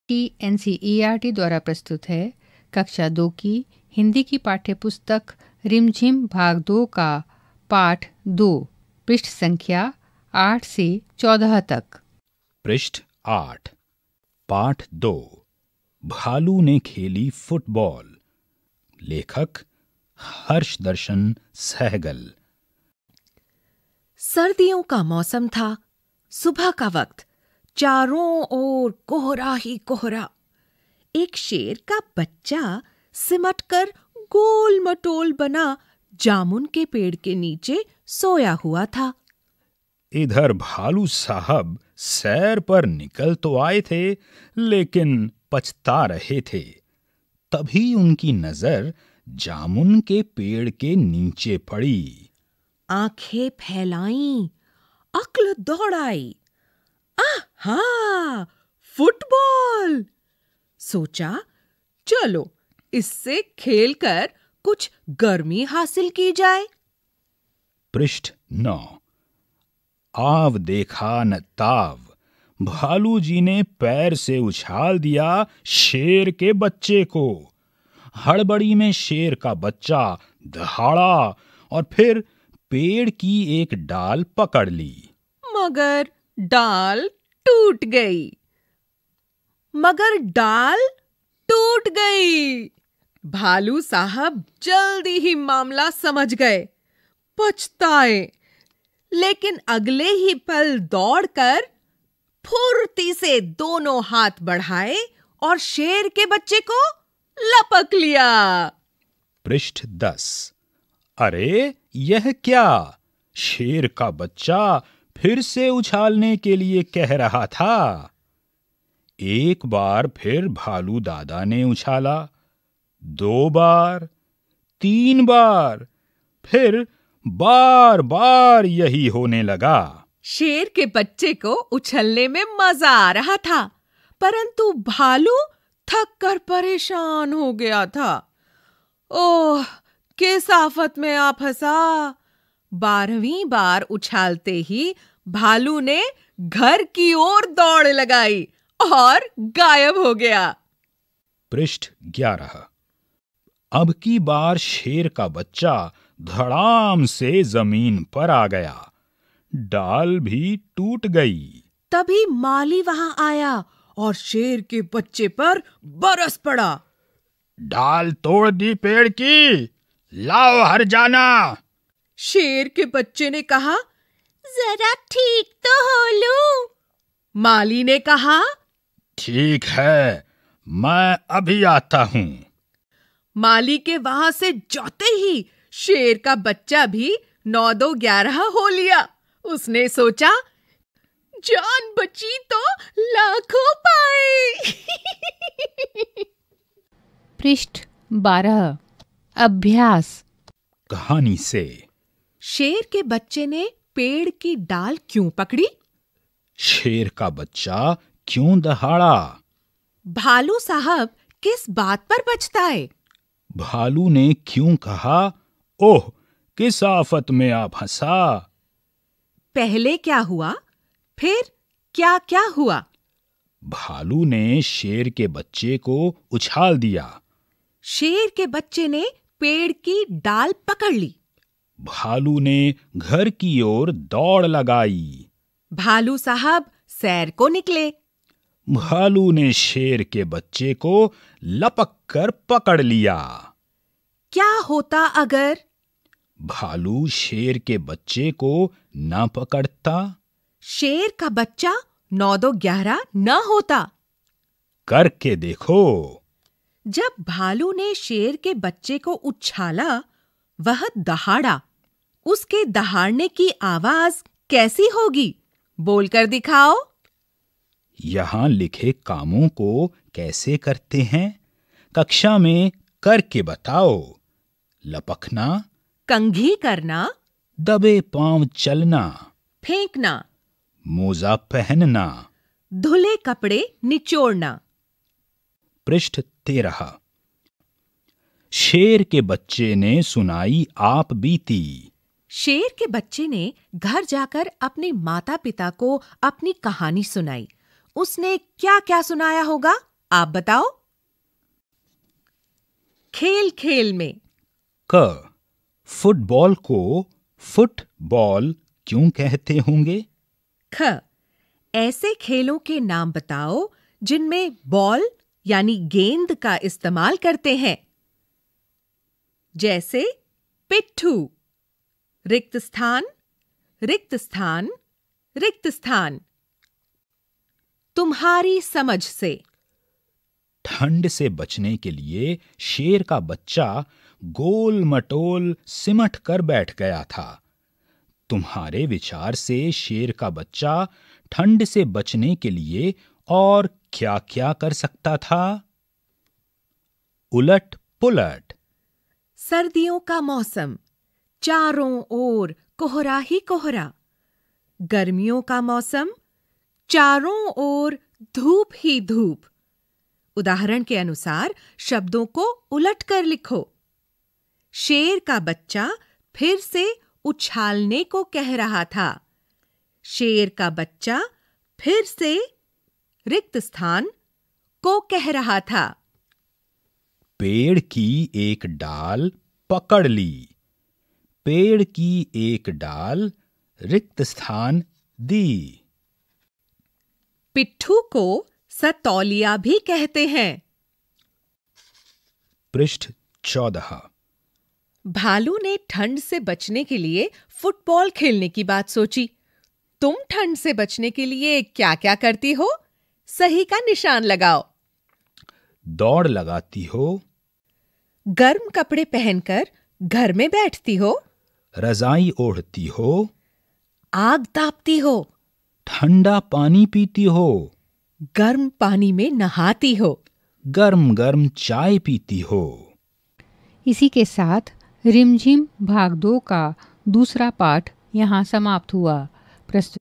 की NCERT द्वारा प्रस्तुत है कक्षा 2 की हिंदी की पाठ्यपुस्तक रिमझिम भाग 2 का पाठ 2, पृष्ठ संख्या 8 से 14 तक। पृष्ठ 8, पाठ 2, भालू ने खेली फुटबॉल। लेखक हर्षदर्शन सहगल। सर्दियों का मौसम था। सुबह का वक्त, चारों ओर कोहरा ही कोहरा। एक शेर का बच्चा सिमटकर गोल मटोल बना जामुन के पेड़ के नीचे सोया हुआ था। इधर भालू साहब सैर पर निकल तो आए थे, लेकिन पछता रहे थे। तभी उनकी नजर जामुन के पेड़ के नीचे पड़ी। आंखें फैलाईं, अक्ल दौड़ाई। आहा, फुटबॉल! सोचा, चलो इससे खेलकर कुछ गर्मी हासिल की जाए। पृष्ठ 9, आव देखा न ताव, भालू जी ने पैर से उछाल दिया शेर के बच्चे को। हड़बड़ी में शेर का बच्चा दहाड़ा और फिर पेड़ की एक डाल पकड़ ली, मगर डाल टूट गई। भालू साहब जल्दी ही मामला समझ गए। पछताए, लेकिन अगले ही पल दौड़कर फुर्ती से दोनों हाथ बढ़ाए और शेर के बच्चे को लपक लिया। पृष्ठ 10, अरे यह क्या? शेर का बच्चा फिर से उछालने के लिए कह रहा था। एक बार फिर भालू दादा ने उछाला, 2 बार, 3 बार, फिर बार बार यही होने लगा। शेर के बच्चे को उछलने में मजा आ रहा था, परंतु भालू थक कर परेशान हो गया था। ओह, किस आफत में आ फंसा! 12वीं बार उछालते ही भालू ने घर की ओर दौड़ लगाई और गायब हो गया। पृष्ठ 11, अब की बार शेर का बच्चा धड़ाम से जमीन पर आ गया। डाल भी टूट गई। तभी माली वहां आया और शेर के बच्चे पर बरस पड़ा। डाल तोड़ दी पेड़ की, लाओ हरजाना। शेर के बच्चे ने कहा, जरा ठीक तो हो लूं। माली ने कहा, ठीक है, मैं अभी आता हूं। माली के वहां से जाते ही शेर का बच्चा भी 9-2-11 हो लिया। उसने सोचा, जान बची तो लाखों पाए। पृष्ठ 12, अभ्यास। कहानी से। शेर के बच्चे ने पेड़ की डाल क्यों पकड़ी? शेर का बच्चा क्यों दहाड़ा? भालू साहब किस बात पर पछताए? भालू ने क्यों कहा, ओह किस आफत में आ फंसा? पहले क्या हुआ, फिर क्या क्या हुआ? भालू ने शेर के बच्चे को उछाल दिया। शेर के बच्चे ने पेड़ की डाल पकड़ ली। भालू ने घर की ओर दौड़ लगाई। भालू साहब सैर को निकले। भालू ने शेर के बच्चे को लपक कर पकड़ लिया। क्या होता अगर भालू शेर के बच्चे को न पकड़ता? शेर का बच्चा 9-2-11 न होता। करके देखो। जब भालू ने शेर के बच्चे को उछाला, वह दहाड़ा। उसके दहाड़ने की आवाज कैसी होगी? बोलकर दिखाओ। यहां लिखे कामों को कैसे करते हैं, कक्षा में करके बताओ। लपकना, कंघी करना, दबे पांव चलना, फेंकना, मोजा पहनना, धुले कपड़े निचोड़ना। पृष्ठ 13, शेर के बच्चे ने सुनाई आप बीती। शेर के बच्चे ने घर जाकर अपने माता पिता को अपनी कहानी सुनाई। उसने क्या क्या सुनाया होगा? आप बताओ। खेल खेल में। क, फुटबॉल को फुटबॉल क्यों कहते होंगे? ख, ऐसे खेलों के नाम बताओ जिनमें बॉल यानी गेंद का इस्तेमाल करते हैं। जैसे पिट्ठू, रिक्त स्थान, रिक्त स्थान, रिक्त स्थान। तुम्हारी समझ से। ठंड से बचने के लिए शेर का बच्चा गोल मटोल सिमट कर बैठ गया था। तुम्हारे विचार से शेर का बच्चा ठंड से बचने के लिए और क्या-क्या कर सकता था? उलट पुलट। सर्दियों का मौसम, चारों ओर कोहरा ही कोहरा। गर्मियों का मौसम, चारों ओर धूप ही धूप। उदाहरण के अनुसार शब्दों को उलट कर लिखो। शेर का बच्चा फिर से उछालने को कह रहा था। शेर का बच्चा फिर से रिक्त स्थान को कह रहा था। पेड़ की एक डाल पकड़ ली। पेड़ की एक डाल रिक्त स्थान दी। पिट्ठू को सतौलिया भी कहते हैं। पृष्ठ 14। भालू ने ठंड से बचने के लिए फुटबॉल खेलने की बात सोची। तुम ठंड से बचने के लिए क्या-क्या करती हो? सही का निशान लगाओ। दौड़ लगाती हो। गर्म कपड़े पहनकर घर में बैठती हो। रजाई ओढ़ती हो। आग तापती हो। ठंडा पानी पीती हो। गर्म पानी में नहाती हो। गर्म गर्म चाय पीती हो। इसी के साथ रिमझिम भाग 2 का दूसरा पाठ यहाँ समाप्त हुआ। प्रस्तुत